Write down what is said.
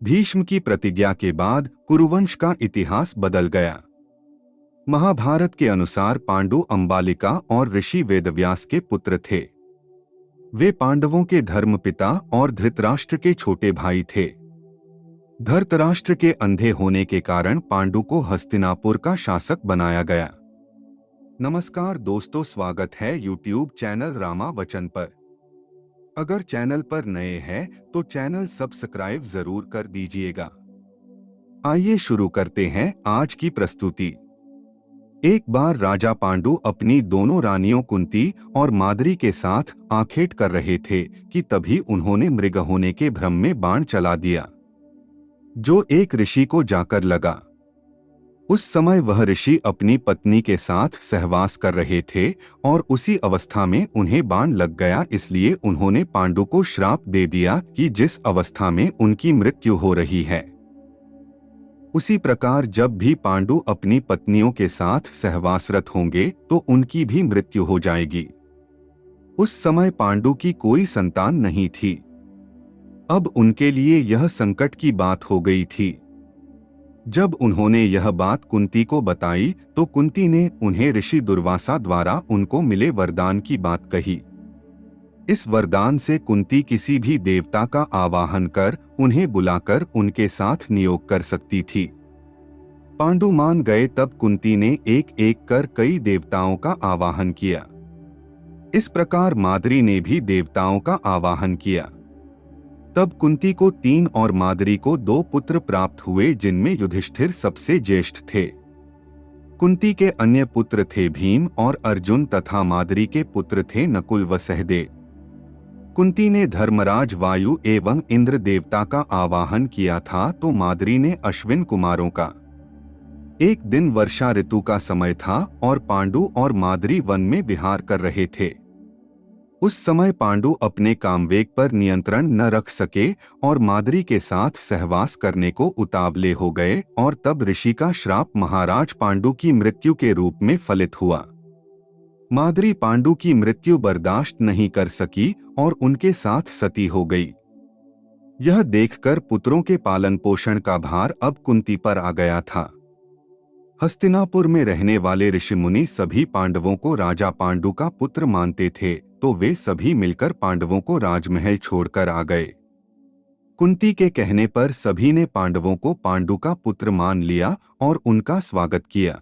भीष्म की प्रतिज्ञा के बाद कुरुवंश का इतिहास बदल गया। महाभारत के अनुसार पांडु अंबालिका और ऋषि वेदव्यास के पुत्र थे। वे पांडवों के धर्मपिता और धृतराष्ट्र के छोटे भाई थे। धृतराष्ट्र के अंधे होने के कारण पांडु को हस्तिनापुर का शासक बनाया गया। नमस्कार दोस्तों, स्वागत है यूट्यूब चैनल रामा वचन पर। अगर चैनल पर नए हैं तो चैनल सब्सक्राइब जरूर कर दीजिएगा। आइए शुरू करते हैं आज की प्रस्तुति। एक बार राजा पांडु अपनी दोनों रानियों कुंती और माद्री के साथ आखेट कर रहे थे कि तभी उन्होंने मृग होने के भ्रम में बाण चला दिया, जो एक ऋषि को जाकर लगा। उस समय वह ऋषि अपनी पत्नी के साथ सहवास कर रहे थे और उसी अवस्था में उन्हें बाण लग गया। इसलिए उन्होंने पांडु को श्राप दे दिया कि जिस अवस्था में उनकी मृत्यु हो रही है, उसी प्रकार जब भी पांडु अपनी पत्नियों के साथ सहवासरत होंगे तो उनकी भी मृत्यु हो जाएगी। उस समय पांडु की कोई संतान नहीं थी। अब उनके लिए यह संकट की बात हो गई थी। जब उन्होंने यह बात कुंती को बताई तो कुंती ने उन्हें ऋषि दुर्वासा द्वारा उनको मिले वरदान की बात कही। इस वरदान से कुंती किसी भी देवता का आवाहन कर उन्हें बुलाकर उनके साथ नियोग कर सकती थी। पांडु मान गए। तब कुंती ने एक एक कर कई देवताओं का आवाहन किया। इस प्रकार माद्री ने भी देवताओं का आवाहन किया। तब कुंती को 3 और माद्री को 2 पुत्र प्राप्त हुए, जिनमें युधिष्ठिर सबसे ज्येष्ठ थे। कुंती के अन्य पुत्र थे भीम और अर्जुन तथा माद्री के पुत्र थे नकुल व सहदेव। कुंती ने धर्मराज वायु एवं इंद्र देवता का आवाहन किया था तो माद्री ने अश्विन कुमारों का। एक दिन वर्षा ऋतु का समय था और पांडु और माद्री वन में विहार कर रहे थे। उस समय पांडु अपने कामवेग पर नियंत्रण न रख सके और माद्री के साथ सहवास करने को उतावले हो गए और तब ऋषि का श्राप महाराज पांडु की मृत्यु के रूप में फलित हुआ। माद्री पांडु की मृत्यु बर्दाश्त नहीं कर सकी और उनके साथ सती हो गई। यह देखकर पुत्रों के पालन पोषण का भार अब कुंती पर आ गया था। हस्तिनापुर में रहने वाले ऋषि मुनि सभी पांडवों को राजा पांडु का पुत्र मानते थे, तो वे सभी मिलकर पांडवों को राजमहल छोड़कर आ गए। कुंती के कहने पर सभी ने पांडवों को पांडु का पुत्र मान लिया और उनका स्वागत किया।